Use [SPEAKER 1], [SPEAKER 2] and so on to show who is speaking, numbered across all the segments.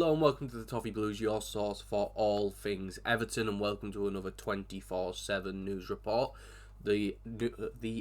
[SPEAKER 1] Hello and welcome to the Toffee Blues, your source for all things Everton, and welcome to another 24/7 news report. The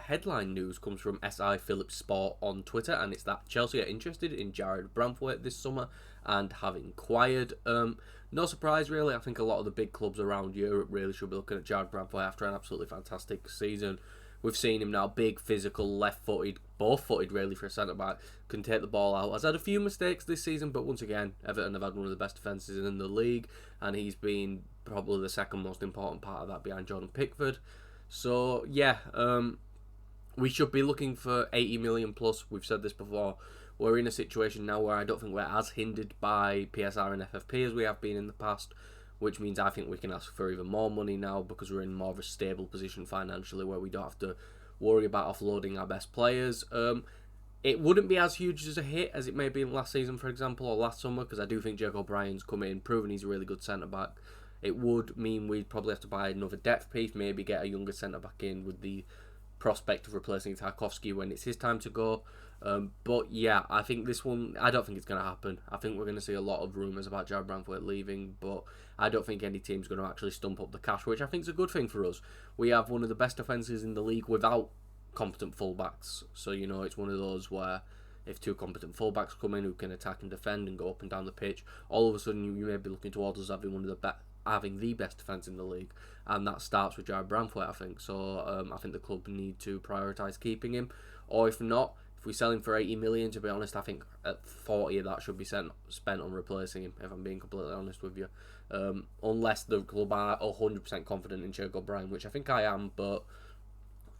[SPEAKER 1] headline news comes from SI Phillips Sport on Twitter, and it's that Chelsea are interested in Jarrad Branthwaite this summer and have inquired. No surprise really, I think a lot of the big clubs around Europe really should be looking at Jarrad Branthwaite after an absolutely fantastic season. We've seen him now, big, physical, left-footed, both-footed really for a centre-back, can take the ball out. Has had a few mistakes this season, but once again, Everton have had one of the best defences in the league, and he's been probably the second most important part of that behind Jordan Pickford. So, yeah, we should be looking for 80 million plus. We've said this before. We're in a situation now where I don't think we're as hindered by PSR and FFP as we have been in the past, which means I think we can ask for even more money now because we're in more of a stable position financially where we don't have to worry about offloading our best players. It wouldn't be as huge as a hit as it may have been last season, for example, or last summer, because I do think Jack O'Brien's come in, proven he's a really good centre-back. It would mean we'd probably have to buy another depth piece, maybe get a younger centre-back in with the prospect of replacing Tarkowski when it's his time to go. But yeah, I think this one, I don't think it's going to happen. I think we're going to see a lot of rumours about Jarrad Branthwaite leaving, but I don't think any team's going to actually stump up the cash, which I think is a good thing for us. We have one of the best defences in the league without competent fullbacks. So, you know, it's one of those where if two competent fullbacks come in who can attack and defend and go up and down the pitch, all of a sudden you may be looking towards us having having the best defence in the league, and that starts with Jarrad Branthwaite, I think. So I think the club need to prioritise keeping him, or if not, if we sell him for 80 million, to be honest, I think at 40 of that should be spent on replacing him, if I'm being completely honest with you. Unless the club are 100% confident in Jack O'Brien, which I think I am, but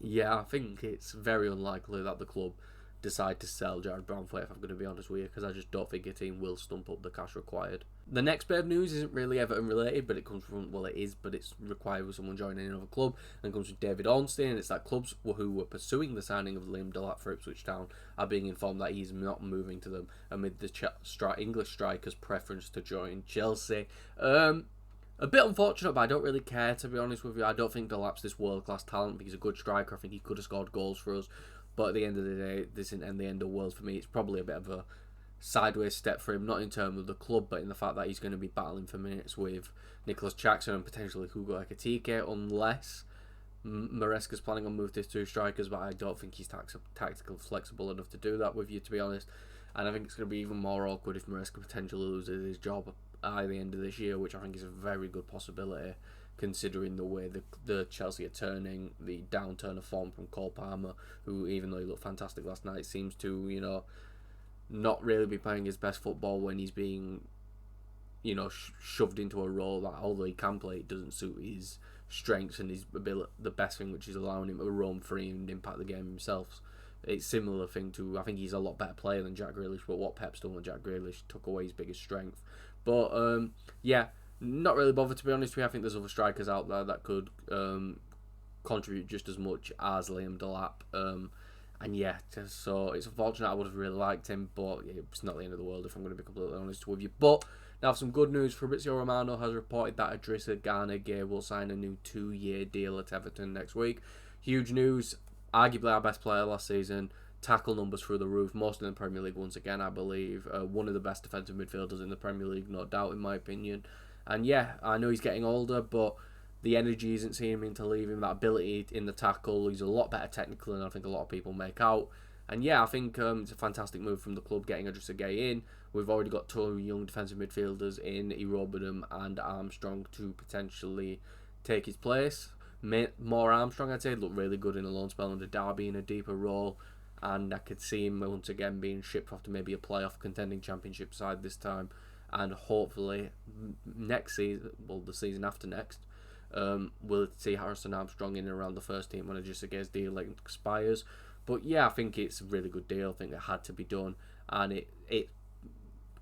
[SPEAKER 1] yeah, I think it's very unlikely that the club decide to sell Jarrad Branthwaite, if I'm going to be honest with you, because I just don't think a team will stump up the cash required. The next bit of news isn't really Everton related, but it comes from, well, it is, but it's required with someone joining another club, and comes from David Ornstein, and it's that clubs who were pursuing the signing of Liam Delap for Ipswich Town are being informed that he's not moving to them amid the English striker's preference to join Chelsea. A bit unfortunate, but I don't really care, to be honest with you. I don't think Delap's this world-class talent, but he's a good striker. I think he could have scored goals for us. But at the end of the day, this isn't the end of the world for me. It's probably a bit of a sideways step for him, not in terms of the club, but in the fact that he's going to be battling for minutes with Nicholas Jackson and potentially Hugo Ekitike, unless Maresca's planning on moving to two strikers, but I don't think he's tactical flexible enough to do that with you, to be honest. And I think it's going to be even more awkward if Maresca potentially loses his job at the end of this year, which I think is a very good possibility, considering the way the Chelsea are turning, the downturn of form from Cole Palmer, who, even though he looked fantastic last night, seems to, you know, not really be playing his best football when he's being, you know, shoved into a role that, although he can play, it doesn't suit his strengths and his ability, the best thing, which is allowing him to roam free and impact the game himself. It's a similar thing to, I think he's a lot better player than Jack Grealish, but what Pep's done with Jack Grealish took away his biggest strength. But yeah, not really bothered, to be honest with you. I think there's other strikers out there that could contribute just as much as Liam Delap. And yeah, so it's unfortunate. I would have really liked him, but it's not the end of the world, if I'm going to be completely honest with you. But now some good news. Fabrizio Romano has reported that Idrissa Gana Gueye will sign a new 2-year deal at Everton next week. Huge news. Arguably our best player last season. Tackle numbers through the roof, most in the Premier League once again, I believe. One of the best defensive midfielders in the Premier League, no doubt, in my opinion. And yeah, I know he's getting older, but the energy isn't seeming him to leave him. That ability in the tackle, he's a lot better technical than I think a lot of people make out. And yeah, I think it's a fantastic move from the club getting Idrissa Gueye in. We've already got two young defensive midfielders in Irobotham and Armstrong to potentially take his place. More Armstrong, I'd say, looked really good in a loan spell under Derby in a deeper role. And I could see him once again being shipped off to maybe a playoff contending championship side this time. And hopefully next season, well, the season after next, we'll see Harrison Armstrong in and around the first team when Idrissa Gueye's deal expires. But yeah, I think it's a really good deal. I think it had to be done, and it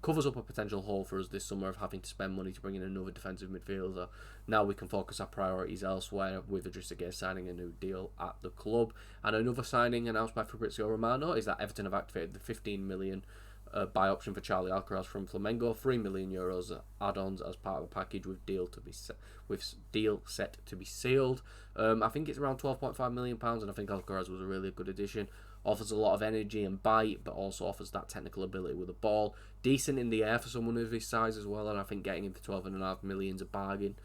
[SPEAKER 1] covers up a potential hole for us this summer of having to spend money to bring in another defensive midfielder. Now we can focus our priorities elsewhere, with Idrissa Gueye signing a new deal at the club. And another signing announced by Fabrizio Romano is that Everton have activated the £15 million buy option for Charlie Alcaraz from Flamengo, €3 million add-ons as part of a package with deal set to be sealed. I think it's around £12.5 million, and I think Alcaraz was a really good addition. Offers a lot of energy and bite, but also offers that technical ability with the ball. Decent in the air for someone of his size as well, and I think getting him for £12.5 million is a bargain.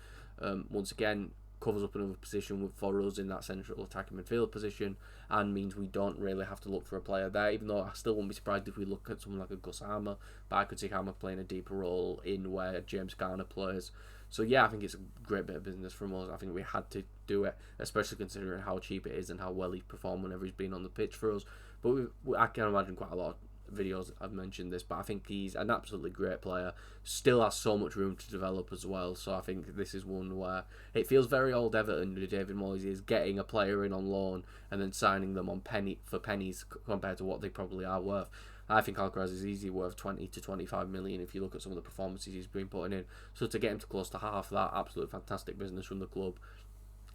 [SPEAKER 1] Once again, covers up another position for us in that central attacking midfield position, and means we don't really have to look for a player there, even though I still wouldn't be surprised if we look at someone like a Gus Hammer, but I could see Hammer playing a deeper role in where James Garner plays. So yeah, I think it's a great bit of business from us. I think we had to do it, especially considering how cheap it is and how well he's performed whenever he's been on the pitch for us. But I can imagine quite a lot of videos I've mentioned this, but I think he's an absolutely great player. Still has so much room to develop as well. So I think this is one where it feels very old Everton with David Moyes is getting a player in on loan and then signing them on pennies compared to what they probably are worth. I think Alcaraz is easily worth 20 to 25 million if you look at some of the performances he's been putting in. So to get him to close to half that, absolutely fantastic business from the club,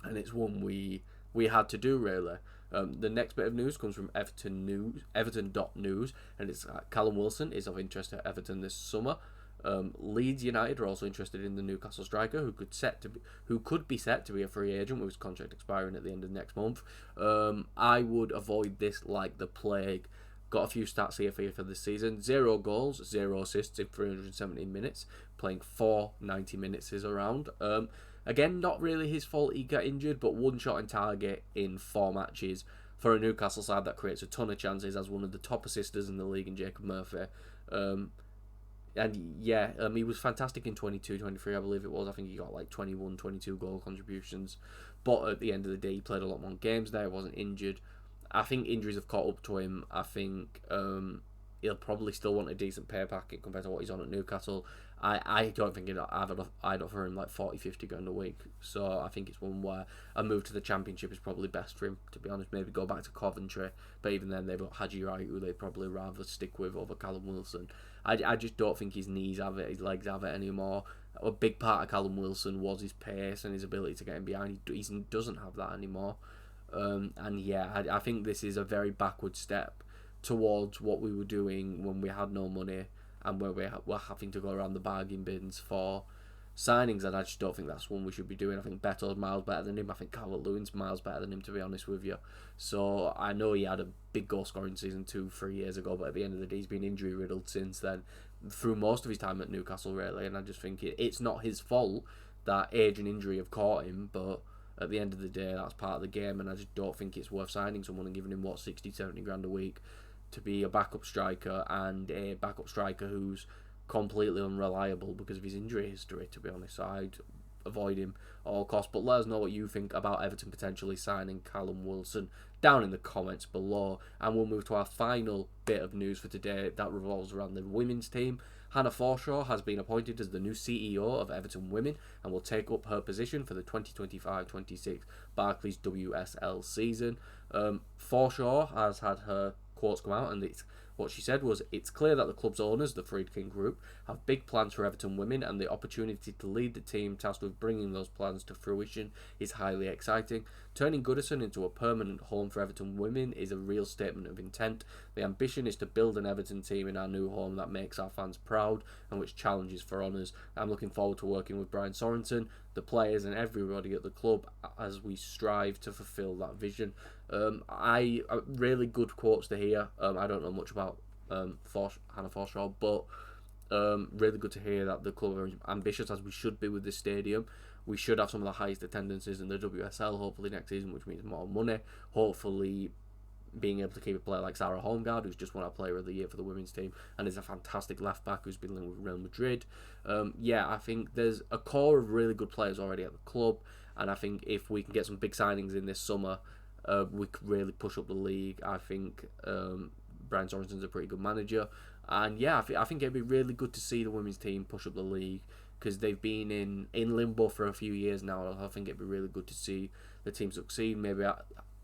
[SPEAKER 1] and it's one we had to do really. The next bit of news comes from Everton.news, and it's Callum Wilson is of interest at Everton this summer. Leeds United are also interested in the Newcastle striker, who could be set to be a free agent with his contract expiring at the end of next month. I would avoid this like the plague. Got a few stats here for this season. 0 goals, 0 assists in 317 minutes, playing 490 minutes is around. Again, not really his fault he got injured, but 1 shot in target in 4 matches for a Newcastle side that creates a ton of chances as one of the top assisters in the league in Jacob Murphy. And yeah, he was fantastic in 22-23, I believe it was. I think he got like 21, 22 goal contributions. But at the end of the day, he played a lot more games there, wasn't injured. I think injuries have caught up to him. I think he'll probably still want a decent pay packet compared to what he's on at Newcastle. I don't think I'd offer him like 40-50 grand a week. So I think it's one where a move to the Championship is probably best for him, to be honest. Maybe go back to Coventry. But even then, they've got Haji Wright, who they'd probably rather stick with over Callum Wilson. I just don't think his knees have it, his legs have it anymore. A big part of Callum Wilson was his pace and his ability to get him behind. He doesn't have that anymore. And yeah, I think this is a very backward step towards what we were doing when we had no money and where we were having to go around the bargain bins for signings, and I just don't think that's one we should be doing. I think Beto's miles better than him. I think Calvert-Lewin's miles better than him, to be honest with you. So I know he had a big goal scoring season 3 years ago, but at the end of the day, he's been injury riddled since then, through most of his time at Newcastle, really. And I just think it's not his fault that age and injury have caught him, but at the end of the day, that's part of the game, and I just don't think it's worth signing someone and giving him, 60-70 grand a week to be a backup striker, and a backup striker who's completely unreliable because of his injury history, to be honest. So I'd avoid him at all costs. But let us know what you think about Everton potentially signing Callum Wilson down in the comments below. And we'll move to our final bit of news for today that revolves around the women's team. Hannah Forshaw has been appointed as the new CEO of Everton Women and will take up her position for the 2025-26 Barclays WSL season. Forshaw has had her quotes come out, and what she said was, "It's clear that the club's owners, the Friedkin Group, have big plans for Everton Women, and the opportunity to lead the team tasked with bringing those plans to fruition is highly exciting. Turning Goodison into a permanent home for Everton Women is a real statement of intent. The ambition is to build an Everton team in our new home that makes our fans proud and which challenges for honours. I'm looking forward to working with Brian Sorensen, the players and everybody at the club as we strive to fulfil that vision." Really good quotes to hear. I don't know much about Hannah Forshaw, but really good to hear that the club are ambitious, as we should be with this stadium. We should have some of the highest attendances in the WSL hopefully next season, which means more money. Hopefully being able to keep a player like Sarah Holmgard, who's just won our Player of the Year for the women's team and is a fantastic left back who's been linked with Real Madrid. I think there's a core of really good players already at the club, and I think if we can get some big signings in this summer, we could really push up the league. I think Brian Sorensen's a pretty good manager, and yeah, I think it'd be really good to see the women's team push up the league, because they've been in limbo for a few years now. I think it'd be really good to see the team succeed. Maybe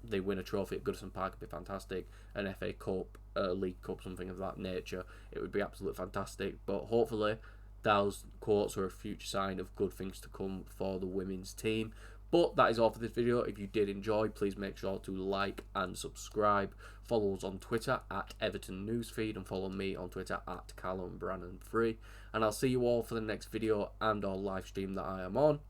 [SPEAKER 1] they win a trophy at Goodison Park, would be fantastic. An FA Cup, a League Cup, something of that nature. It would be absolutely fantastic. But hopefully those quotes are a future sign of good things to come for the women's team. But that is all for this video. If you did enjoy, please make sure to like and subscribe. Follow us on Twitter at Everton Newsfeed, and follow me on Twitter at CallumBrannan3. And I'll see you all for the next video and our live stream that I am on.